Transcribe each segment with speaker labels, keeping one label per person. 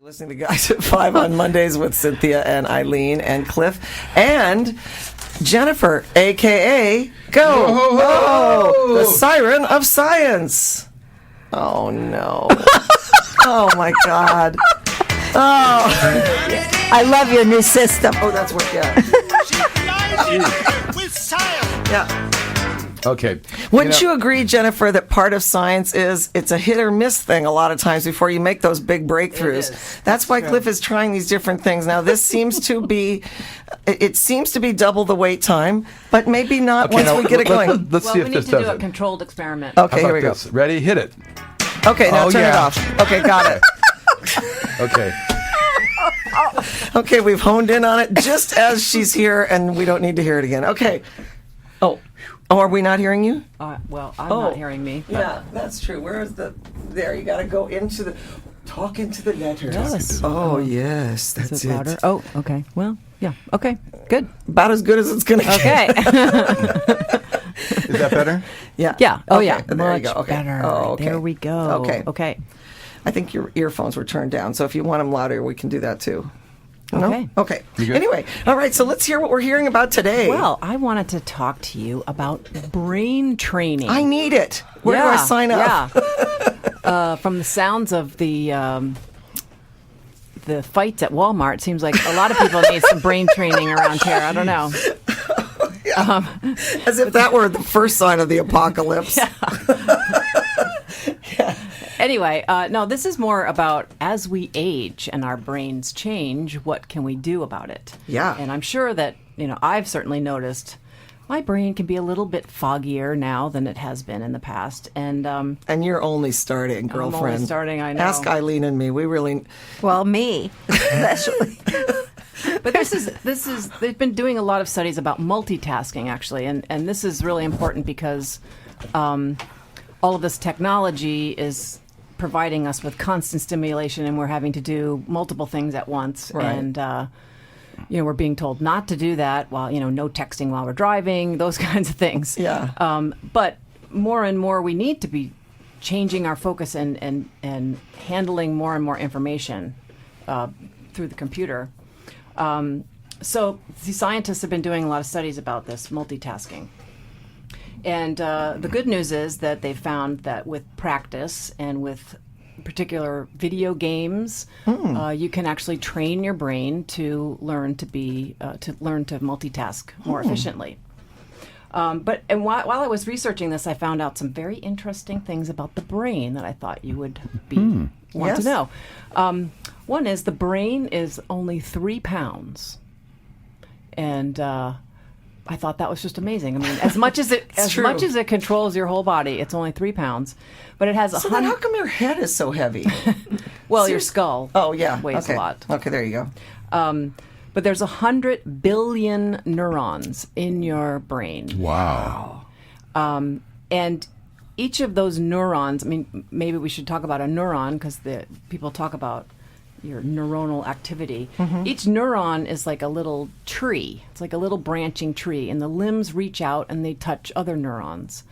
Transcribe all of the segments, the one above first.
Speaker 1: Listening to Guys at 5 on Mondays with Cynthia and Eileen and Cliff and Jennifer, a.k.a. Go! Oh, the siren of science. Oh, no. Oh, my God. Oh.
Speaker 2: I love your new system.
Speaker 1: Oh, that's what, yeah.
Speaker 3: With science.
Speaker 1: Yeah.
Speaker 4: Okay.
Speaker 1: Wouldn't you agree, Jennifer, that part of science is it's a hit or miss thing a lot of times before you make those big breakthroughs? That's why Cliff is trying these different things. Now, this seems to be, it seems to be double the wait time, but maybe not once we get it going.
Speaker 4: Let's see if this does
Speaker 5: we need to do a
Speaker 4: it.
Speaker 5: controlled experiment.
Speaker 1: Okay,
Speaker 4: How
Speaker 1: here
Speaker 4: about
Speaker 1: we go.
Speaker 4: this? Ready? Hit it.
Speaker 1: Okay, now turn it off. Okay, got it.
Speaker 4: Okay.
Speaker 1: Okay, we've honed in on it just as she's here, and we don't need to hear it again. Okay. Oh, are we not hearing you?
Speaker 5: Well, I'm not hearing me.
Speaker 1: Yeah, that's true. Where is the... There, you got to go into the... Talk into the letters.
Speaker 5: Yes.
Speaker 1: Oh, yes, that's
Speaker 5: Is
Speaker 1: it.
Speaker 5: it louder? Oh, okay. Well, yeah. Okay, good.
Speaker 1: About as good as it's going to get.
Speaker 5: Okay.
Speaker 4: Is that better?
Speaker 1: Yeah.
Speaker 5: Yeah. Oh,
Speaker 1: Okay,
Speaker 5: yeah.
Speaker 1: There
Speaker 5: Much
Speaker 1: you go. Okay.
Speaker 5: better.
Speaker 1: Oh, okay.
Speaker 5: There we go.
Speaker 1: Okay.
Speaker 5: Okay.
Speaker 1: I think your earphones were turned down, so if you want them louder, we can do that too. No?
Speaker 5: Okay.
Speaker 1: Okay.
Speaker 4: You good?
Speaker 1: Anyway, all right, so let's hear what we're hearing about today.
Speaker 5: Well, I wanted to talk to you about brain training.
Speaker 1: I need it. Where do I sign up?
Speaker 5: Yeah. From the sounds of the fights at Walmart, it seems like a lot of people need some brain training around here. I don't know.
Speaker 1: As if that were the first sign of the apocalypse.
Speaker 5: Anyway, no, this is more about as we age and our brains change, what can we do about it?
Speaker 1: Yeah.
Speaker 5: And I'm sure that, I've certainly noticed my brain can be a little bit foggier now than it has been in the past. And
Speaker 1: you're only starting, girlfriend.
Speaker 5: I'm only starting, I know.
Speaker 1: Ask Eileen and me. We really...
Speaker 2: Well, me, especially.
Speaker 5: But this is they've been doing a lot of studies about multitasking, actually, and this is really important because all of this technology is providing us with constant stimulation, and we're having to do multiple things at once.
Speaker 1: Right.
Speaker 5: And we're being told not to do that while no texting while we're driving, those kinds of things.
Speaker 1: Yeah.
Speaker 5: But more and more, we need to be changing our focus and handling more and more information through the computer. So the scientists have been doing a lot of studies about this multitasking. And the good news is that they found that with practice and with particular video games, you can actually train your brain to learn to multitask more efficiently. But while I was researching this, I found out some very interesting things about the brain that I thought you would want to know. One is the brain is only 3 pounds, and I thought that was just amazing. I mean, as much as it controls your whole body, it's only 3 pounds, but it has
Speaker 1: So then how come your head is so heavy?
Speaker 5: well, your skull.
Speaker 1: Oh, yeah.
Speaker 5: weighs
Speaker 1: Okay.
Speaker 5: a lot.
Speaker 1: Okay, there you go.
Speaker 5: But there's 100 billion neurons in your brain.
Speaker 4: Wow.
Speaker 5: And each of those neurons, I mean, maybe we should talk about a neuron because people talk about your neuronal activity.
Speaker 1: Mm-hmm.
Speaker 5: Each neuron is like a little tree. It's like a little branching tree, and the limbs reach out and they touch other neurons.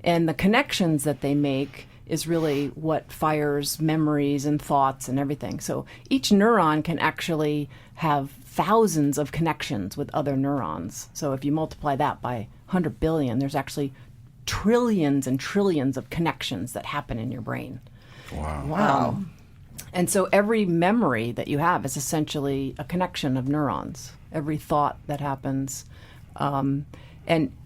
Speaker 5: And the connections that they make is really what fires memories and thoughts and everything. So each neuron can actually have thousands of connections with other neurons. So if you multiply that by 100 billion, there's actually trillions and trillions of connections that happen in your brain.
Speaker 1: Wow.
Speaker 5: And so every memory that you have is essentially a connection of neurons. Every thought that happens. And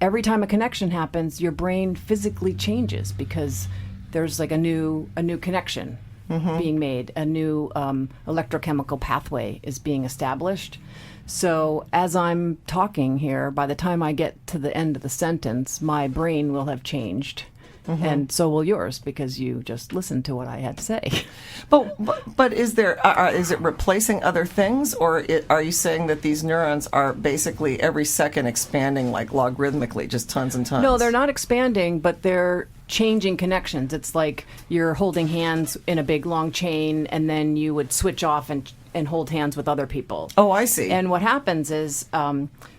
Speaker 5: every time a connection happens, your brain physically changes because there's like a new connection being made. A new electrochemical pathway is being established. So as I'm talking here, by the time I get to the end of the sentence, my brain will have changed. And so will yours because you just listened to what I had to say.
Speaker 1: But is it replacing other things, or are you saying that these neurons are basically every second expanding like logarithmically, just tons and tons?
Speaker 5: No, they're not expanding, but they're changing connections. It's like you're holding hands in a big long chain, and then you would switch off and hold hands with other people.
Speaker 1: Oh, I see.
Speaker 5: And what happens is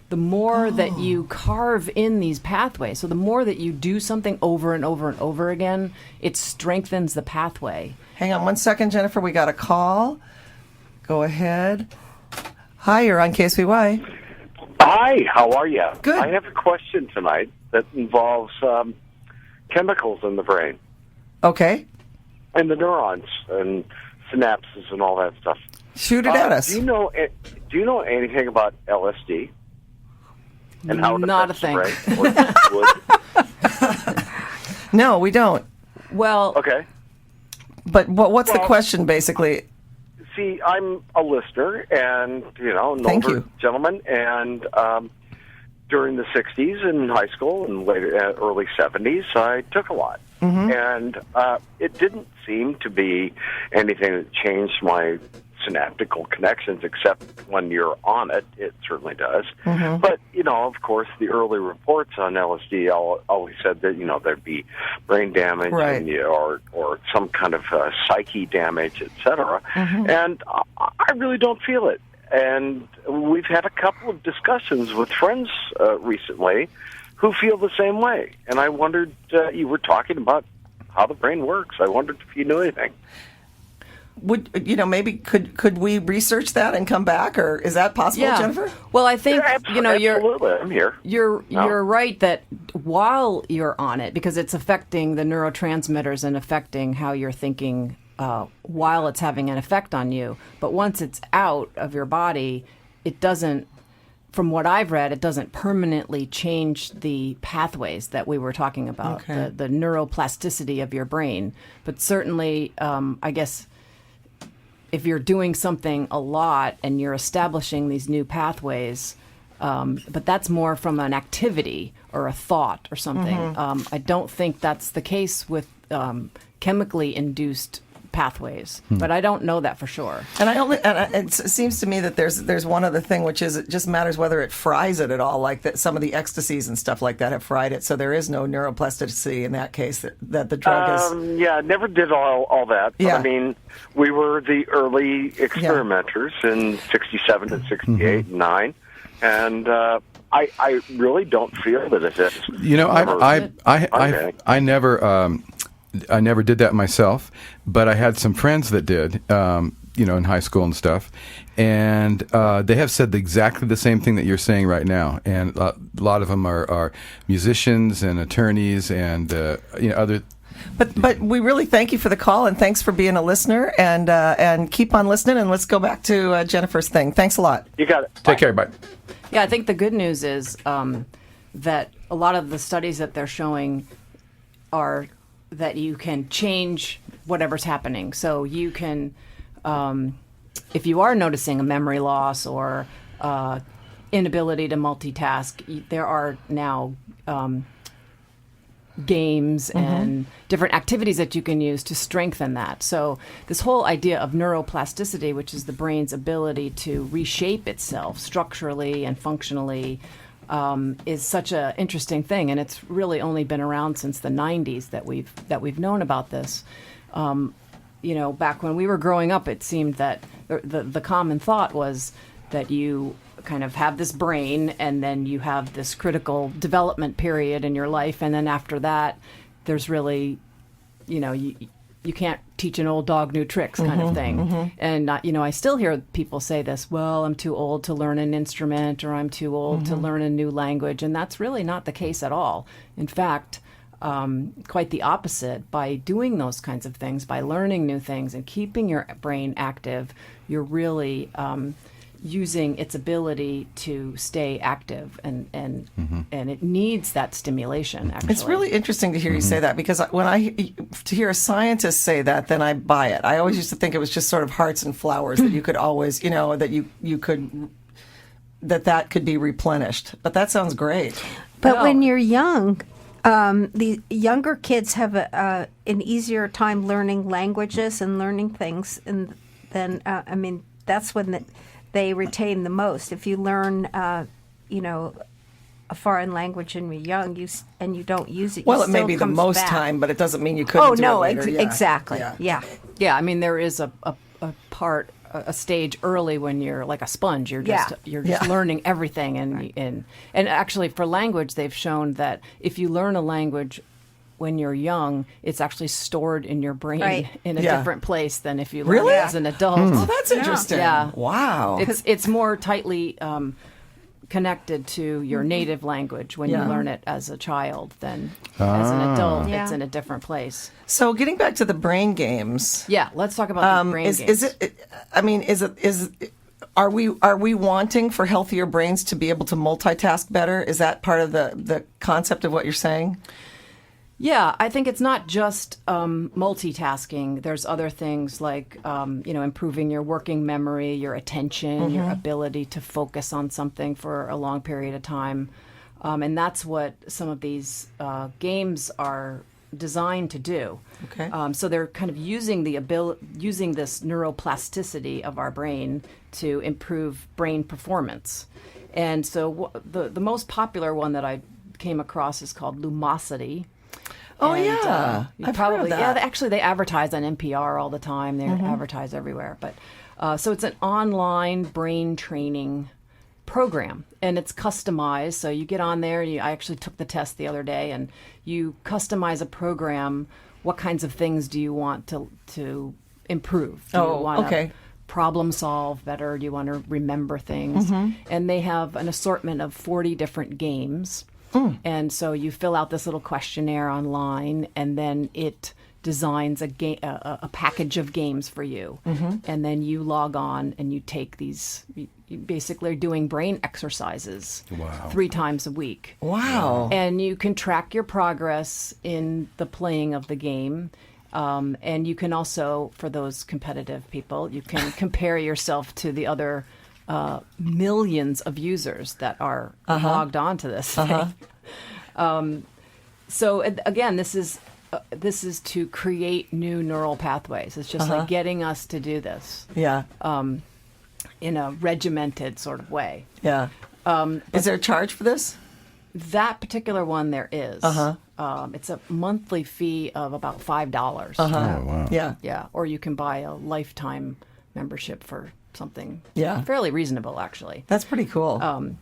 Speaker 5: the more that you carve in these pathways, so the more that you do something over and over and over again, it strengthens the pathway.
Speaker 1: Hang on one second, Jennifer. We got a call. Go ahead. Hi, you're on KSVY.
Speaker 3: Hi, how are you?
Speaker 1: Good.
Speaker 3: I have a question tonight that involves chemicals in the brain
Speaker 1: Okay.
Speaker 3: and the neurons and synapses and all that stuff.
Speaker 1: Shoot it at us.
Speaker 3: Do you know anything about LSD and how it
Speaker 5: Not a
Speaker 3: affects
Speaker 5: thing.
Speaker 3: the brain?
Speaker 1: No, we don't.
Speaker 5: Well,
Speaker 3: Okay.
Speaker 1: But what's the
Speaker 3: Well-
Speaker 1: question, basically?
Speaker 3: See, I'm a listener, and an
Speaker 1: Thank
Speaker 3: older
Speaker 1: you.
Speaker 3: gentleman, and during the '60s in high school and later early '70s, I took a lot, and it didn't seem to be anything that changed my synaptical connections, except when you're on it, it certainly does. But of course, the early reports on LSD always said that there'd be brain damage
Speaker 1: Right.
Speaker 3: and, or some kind of psyche damage, etc. And I really don't feel it. And we've had a couple of discussions with friends recently who feel the same way. And I wondered, you were talking about how the brain works. I wondered if you knew anything.
Speaker 1: Would maybe could we research that and come back, or is that possible,
Speaker 5: yeah.
Speaker 1: Jennifer?
Speaker 5: Well, I think
Speaker 3: Absolutely, I'm here.
Speaker 5: you're right that while you're on it, because it's affecting the neurotransmitters and affecting how you're thinking while it's having an effect on you. But once it's out of your body, it doesn't. From what I've read, it doesn't permanently change the pathways that we were talking about,
Speaker 1: Okay.
Speaker 5: the neuroplasticity of your brain. But certainly, I guess, if you're doing something a lot and you're establishing these new pathways, but that's more from an activity or a thought or something. I don't think that's the case with chemically induced pathways, but I don't know that for sure.
Speaker 1: And it seems to me that there's one other thing, which is it just matters whether it fries it at all. Like that, some of the ecstasies and stuff like that have fried it, so there is no neuroplasticity in that case. That the drug is.
Speaker 3: Yeah, never did all that. But,
Speaker 1: Yeah.
Speaker 3: I mean, we were the early experimenters in '67 and '68 and '9, and I really don't feel that it is.
Speaker 4: I never did that myself, but I had some friends that did, in high school and stuff, and they have said exactly the same thing that you're saying right now. And a lot of them are musicians and attorneys and other.
Speaker 1: But we really thank you for the call, and thanks for being a listener, and keep on listening. And let's go back to Jennifer's thing. Thanks a lot.
Speaker 3: You got it.
Speaker 4: Take care, bye.
Speaker 5: Yeah, I think the good news is that a lot of the studies that they're showing are that you can change whatever's happening. So you can, if you are noticing a memory loss or inability to multitask, there are now games and different activities that you can use to strengthen that. So this whole idea of neuroplasticity, which is the brain's ability to reshape itself structurally and functionally, is such an interesting thing, and it's really only been around since the 90s that we've known about this. Back when we were growing up, it seemed that the common thought was that you kind of have this brain, and then you have this critical development period in your life, and then after that, there's really, you can't teach an old dog new tricks kind of thing. And, I still hear people say this, well, I'm too old to learn an instrument, or I'm too old to learn a new language. And that's really not the case at all. In fact, quite the opposite. By doing those kinds of things, by learning new things and keeping your brain active, you're really using its ability to stay active, and it needs that stimulation. Actually,
Speaker 1: It's really interesting to hear you say that, because to hear a scientist say that, then I buy it. I always used to think it was just sort of hearts and flowers that you could always, that you could that could be replenished. But that sounds great.
Speaker 2: But when you're young, the younger kids have an easier time learning languages and learning things, and then that's when they retain the most. If you learn, a foreign language when you're young, and you don't use it.
Speaker 1: Well, it may be the
Speaker 2: comes
Speaker 1: most
Speaker 2: back.
Speaker 1: time, but it doesn't mean you couldn't do it later. Yeah.
Speaker 2: Exactly.
Speaker 1: Yeah.
Speaker 2: Yeah.
Speaker 5: there is a stage early when you're like a sponge. You're just
Speaker 2: Yeah.
Speaker 5: learning everything, and actually for language, they've shown that if you learn a language when you're young, it's actually stored in your brain
Speaker 2: Right.
Speaker 5: in a
Speaker 1: Yeah.
Speaker 5: different place than if you learn
Speaker 1: Really?
Speaker 5: it as an adult.
Speaker 1: Oh, that's interesting.
Speaker 5: Yeah.
Speaker 1: Wow.
Speaker 5: It's more tightly connected to your native language when
Speaker 1: Yeah.
Speaker 5: you learn it as a child than as an adult.
Speaker 2: Yeah.
Speaker 5: It's in a different place.
Speaker 1: So getting back to the brain games.
Speaker 5: Yeah, let's talk about the brain games.
Speaker 1: Is it? I mean, are we wanting for healthier brains to be able to multitask better? Is that part of the concept of what you're saying?
Speaker 5: Yeah, I think it's not just multitasking. There's other things like, improving your working memory, your attention, your ability to focus on something for a long period of time. And that's what some of these games are designed to do.
Speaker 1: Okay.
Speaker 5: So they're kind of using using this neuroplasticity of our brain to improve brain performance. And so the most popular one that I came across is called Lumosity.
Speaker 1: Oh,
Speaker 5: And,
Speaker 1: yeah.
Speaker 5: you
Speaker 1: I've
Speaker 5: probably
Speaker 1: heard of that.
Speaker 5: actually they advertise on NPR all the time. They advertise everywhere. But so it's an online brain training program, and it's customized. So you get on there. I actually took the test the other day, and you customize a program. What kinds of things do you want to improve? Do you want
Speaker 1: okay.
Speaker 5: to problem solve better? Do you want to remember things? And they have an assortment of 40 different games. And so you fill out this little questionnaire online, and then it designs a package of games for you. And then you log on and you take these. You basically are doing brain exercises 3 times a week.
Speaker 1: Wow.
Speaker 5: And you can track your progress in the playing of the game. And you can also, for those competitive people, you can compare yourself to the other millions of users that are logged on to this thing. So again, this is to create new neural pathways. It's just like getting us to do this
Speaker 1: Yeah.
Speaker 5: in a regimented sort of way.
Speaker 1: Yeah. Is there a charge for this?
Speaker 5: That particular one there is. It's a monthly fee of about $5.
Speaker 4: Oh, wow.
Speaker 1: Yeah.
Speaker 5: Yeah, or you can buy a lifetime membership for something
Speaker 1: Yeah.
Speaker 5: fairly reasonable, actually.
Speaker 1: That's pretty cool.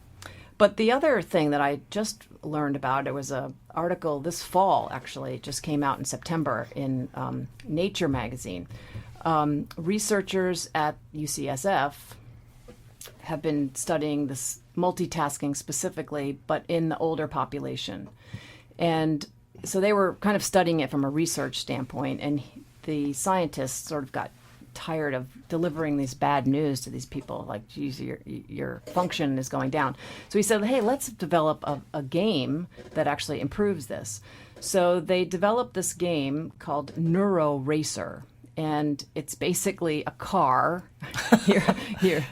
Speaker 5: But the other thing that I just learned about, it was an article this fall, actually, it just came out in September in Nature magazine. Researchers at UCSF have been studying this multitasking specifically, but in the older population. And so they were kind of studying it from a research standpoint, and the scientists sort of got tired of delivering these bad news to these people, like, geez, your function is going down. So he said, hey, let's develop a game that actually improves this. So they developed this game called Neuro Racer. And it's basically a car. You're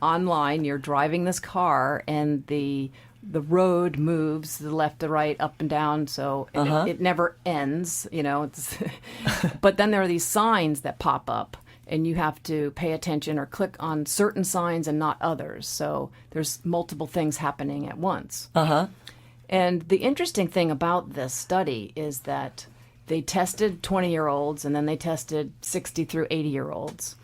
Speaker 5: online, you're driving this car, and the road moves to the left to right, up and down, so it never ends, but then there are these signs that pop up, and you have to pay attention or click on certain signs and not others. So there's multiple things happening at once. And the interesting thing about this study is that they tested 20-year-olds, and then they tested 60 through 80-year-olds.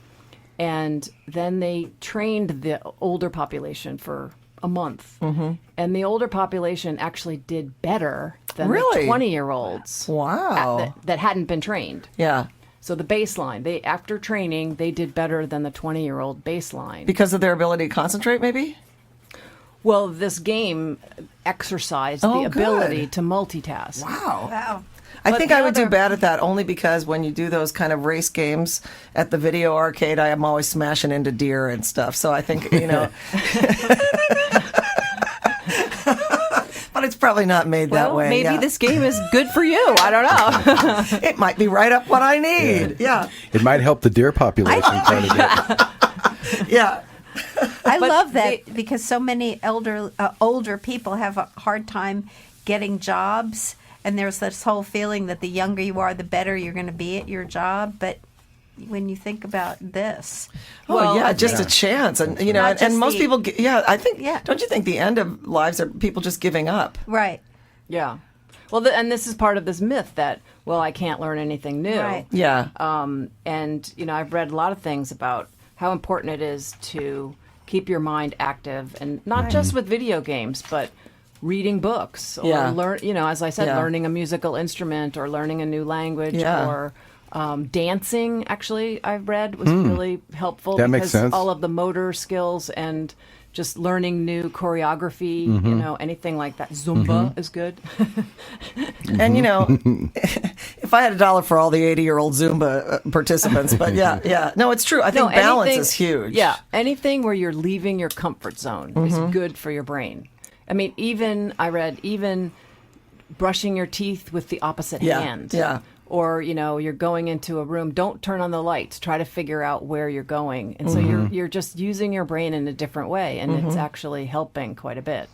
Speaker 5: And then they trained the older population for a month. And the older population actually did better than
Speaker 1: Really?
Speaker 5: the 20-year-olds
Speaker 1: Wow.
Speaker 5: that hadn't been trained.
Speaker 1: Yeah.
Speaker 5: So the baseline, after training, they did better than the 20-year-old baseline.
Speaker 1: Because of their ability to concentrate, maybe?
Speaker 5: Well, this game exercised
Speaker 1: Oh,
Speaker 5: the ability
Speaker 1: good.
Speaker 5: to multitask.
Speaker 1: Wow.
Speaker 2: Wow.
Speaker 1: I
Speaker 5: But
Speaker 1: think
Speaker 5: the
Speaker 1: I would do
Speaker 5: other-
Speaker 1: bad at that only because when you do those kind of race games at the video arcade, I am always smashing into deer and stuff. So I think, but it's probably not made that
Speaker 5: Well,
Speaker 1: way.
Speaker 5: maybe
Speaker 1: yeah.
Speaker 5: this game is good for you. I don't know.
Speaker 1: It might be right up what I need. Yeah.
Speaker 4: It might help the deer population quite a bit.
Speaker 1: Yeah.
Speaker 2: I
Speaker 5: But
Speaker 2: love that because so many older people have a hard time getting jobs, and there's this whole feeling that the younger you are, the better you're going to be at your job. But when you think about this,
Speaker 1: Oh
Speaker 5: Well,
Speaker 1: yeah,
Speaker 5: I
Speaker 1: just a
Speaker 4: think-
Speaker 1: chance, and
Speaker 2: Not
Speaker 1: and
Speaker 2: just
Speaker 1: most
Speaker 2: the-
Speaker 1: people, I think,
Speaker 2: Yeah.
Speaker 1: Don't you think the end of lives are people just giving up?
Speaker 2: right?
Speaker 5: Yeah. Well, and this is part of this myth that, well, I can't learn anything new.
Speaker 2: Right.
Speaker 1: Yeah.
Speaker 5: And, I've read a lot of things about how important it is to keep your mind active, and not just with video games, but reading books or as I said, learning a musical instrument or learning a new language or dancing. Actually, I've read was really helpful.
Speaker 4: That makes sense.
Speaker 5: All of the motor skills and just learning new choreography, anything like that. Zumba is good.
Speaker 1: And, if I had $1 for all the 80-year-old Zumba participants, but no, it's true. I think balance is huge.
Speaker 5: Yeah, anything where you're leaving your comfort zone is good for your brain. I mean, even brushing your teeth with the opposite hand.
Speaker 1: Yeah.
Speaker 5: Or, you're going into a room, don't turn on the lights. Try to figure out where you're going. And so you're just using your brain in a different way, and it's actually helping quite a bit.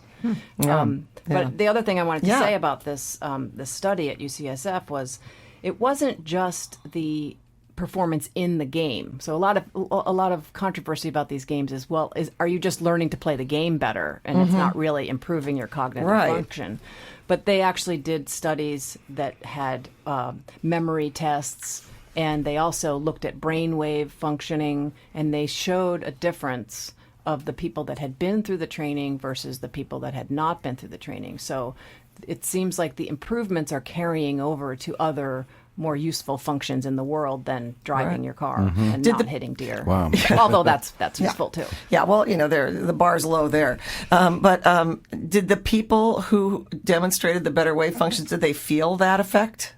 Speaker 5: But the other thing I wanted to say about this study at UCSF was it wasn't just the performance in the game. So a lot of controversy about these games is, are you just learning to play the game better, and it's not really improving your cognitive function? But they actually did studies that had memory tests, and they also looked at brainwave functioning, and they showed a difference of the people that had been through the training versus the people that had not been through the training. So it seems like the improvements are carrying over to other more useful functions in the world than driving your car and not hitting deer.
Speaker 4: Wow.
Speaker 5: Although that's useful too.
Speaker 1: Yeah, well, the bar's low there. But did the people who demonstrated the better wave functions, did they feel that effect?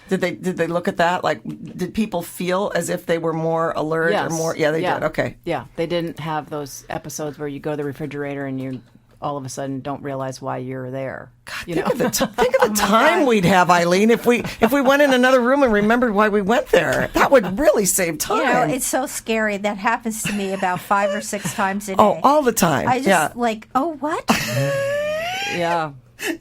Speaker 1: Did they look at that? Like, did people feel as if they were more alert or more? Yeah, they did. Okay.
Speaker 5: Yeah, they didn't have those episodes where you go to the refrigerator and you all of a sudden don't realize why you're there.
Speaker 1: God, think of the time we'd have, Eileen, if we went in another room and remembered why we went there. That would really save time.
Speaker 2: It's so scary. That happens to me about 5 or 6 times a day.
Speaker 1: Oh, all the time.
Speaker 2: I just what?
Speaker 5: Yeah.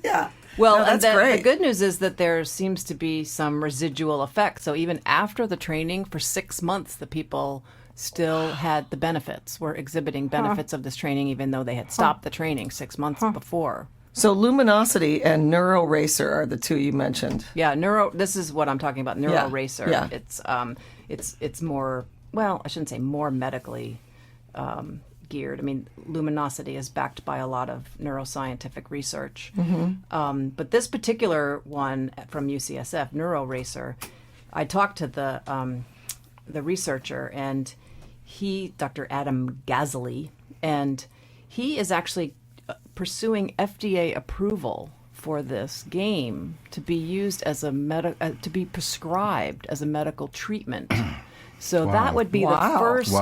Speaker 1: Yeah.
Speaker 5: Well,
Speaker 1: no, that's
Speaker 5: and
Speaker 1: great.
Speaker 5: The good news is that there seems to be some residual effect. So even after the training for 6 months, the people still had the benefits, were exhibiting benefits of this training, even though they had stopped the training 6 months before.
Speaker 1: So Luminosity and NeuroRacer are the two you mentioned.
Speaker 5: Yeah, this is what I'm talking about, NeuroRacer. Yeah. It's more, I shouldn't say more medically geared. I mean, Luminosity is backed by a lot of neuroscientific research. But this particular one from UCSF, NeuroRacer, I talked to the researcher, and Dr. Adam Gazzaley, and he is actually pursuing FDA approval for this game to be used as to be prescribed as a medical treatment. So that would be the first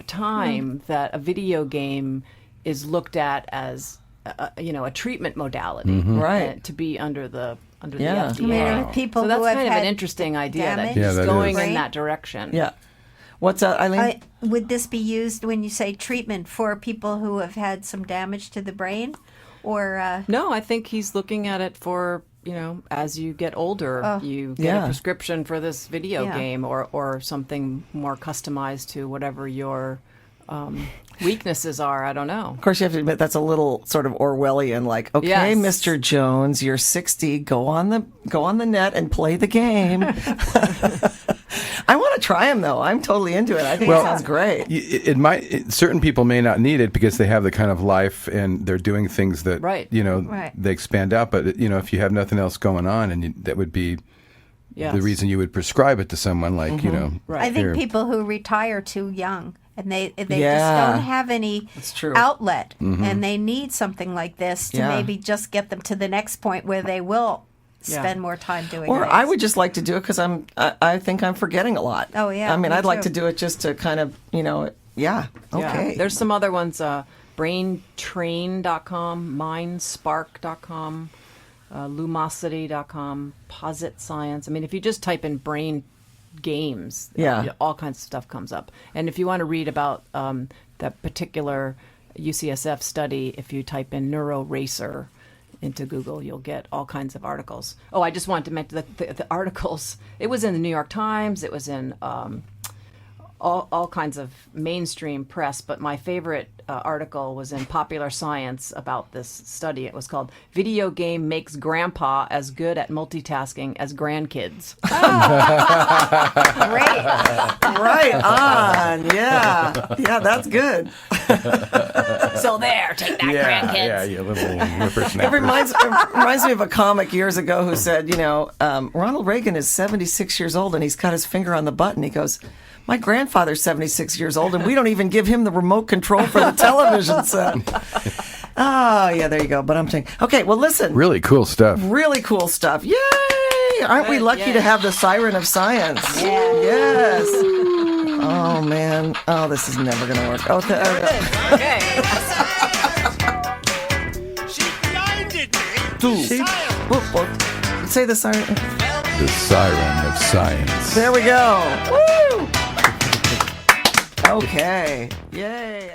Speaker 5: time that a video game is looked at as a treatment modality, to be under the FDA.
Speaker 2: People
Speaker 5: so that's
Speaker 2: who have
Speaker 5: kind of
Speaker 2: had
Speaker 5: an interesting idea
Speaker 2: damage.
Speaker 5: that he's going
Speaker 2: is.
Speaker 5: in that direction.
Speaker 1: Yeah. What's that, Eileen?
Speaker 2: Would this be used when you say treatment for people who have had some damage to the brain? Or
Speaker 5: No, I think he's looking at it for, as you get older, you get a prescription for this video game or something more customized to whatever your weaknesses are. I don't know.
Speaker 1: Of course, you have to admit that's a little sort of Orwellian. Like, okay, Mr. Jones, you're 60. Go on the net and play the game. I want to try them though. I'm totally into it. I think it sounds great.
Speaker 4: Certain people may not need it because they have the kind of life and they're doing things that they expand out. But if you have nothing else going on, and that would be the reason you would prescribe it to someone. Like
Speaker 2: I think people who retire too young. And they just don't have any outlet, and they need something like this to maybe just get them to the next point where they will spend more time doing it.
Speaker 1: Or I would just like to do it because I think I'm forgetting a lot.
Speaker 2: Oh, yeah.
Speaker 1: I mean,
Speaker 2: me
Speaker 1: I'd like
Speaker 2: too.
Speaker 1: to do it just to kind of, okay.
Speaker 5: Yeah. There's some other ones, braintrain.com, mindspark.com, lumosity.com, Posit Science. I mean, if you just type in brain games, all kinds of stuff comes up. And if you want to read about that particular UCSF study, if you type in NeuroRacer into Google, you'll get all kinds of articles. Oh, I just wanted to mention the articles. It was in the New York Times. It was in all kinds of mainstream press, but my favorite article was in Popular Science about this study. It was called "Video Game Makes Grandpa as Good at Multitasking as Grandkids."
Speaker 2: Great.
Speaker 1: Right on. Yeah. Yeah, that's good.
Speaker 5: So there, take that, grandkids.
Speaker 4: Yeah, you little
Speaker 1: It
Speaker 4: whippersnapper.
Speaker 1: reminds me of a comic years ago who said, Ronald Reagan is 76 years old and he's got his finger on the button. He goes, my grandfather's 76 years old and we don't even give him the remote control for the television set. Oh, yeah, there you go. But I'm saying, okay, well, listen.
Speaker 4: Really cool stuff.
Speaker 1: Really cool stuff. Yay! Aren't we lucky to have the siren of science?
Speaker 2: Yeah.
Speaker 1: Yes. Oh, man. Oh, this is never going to work. Oh,
Speaker 5: Okay.
Speaker 6: She blinded me.
Speaker 1: See? Whoop, whoop. Say the siren.
Speaker 4: The siren of science.
Speaker 1: There we go. Woo! Okay. Yay.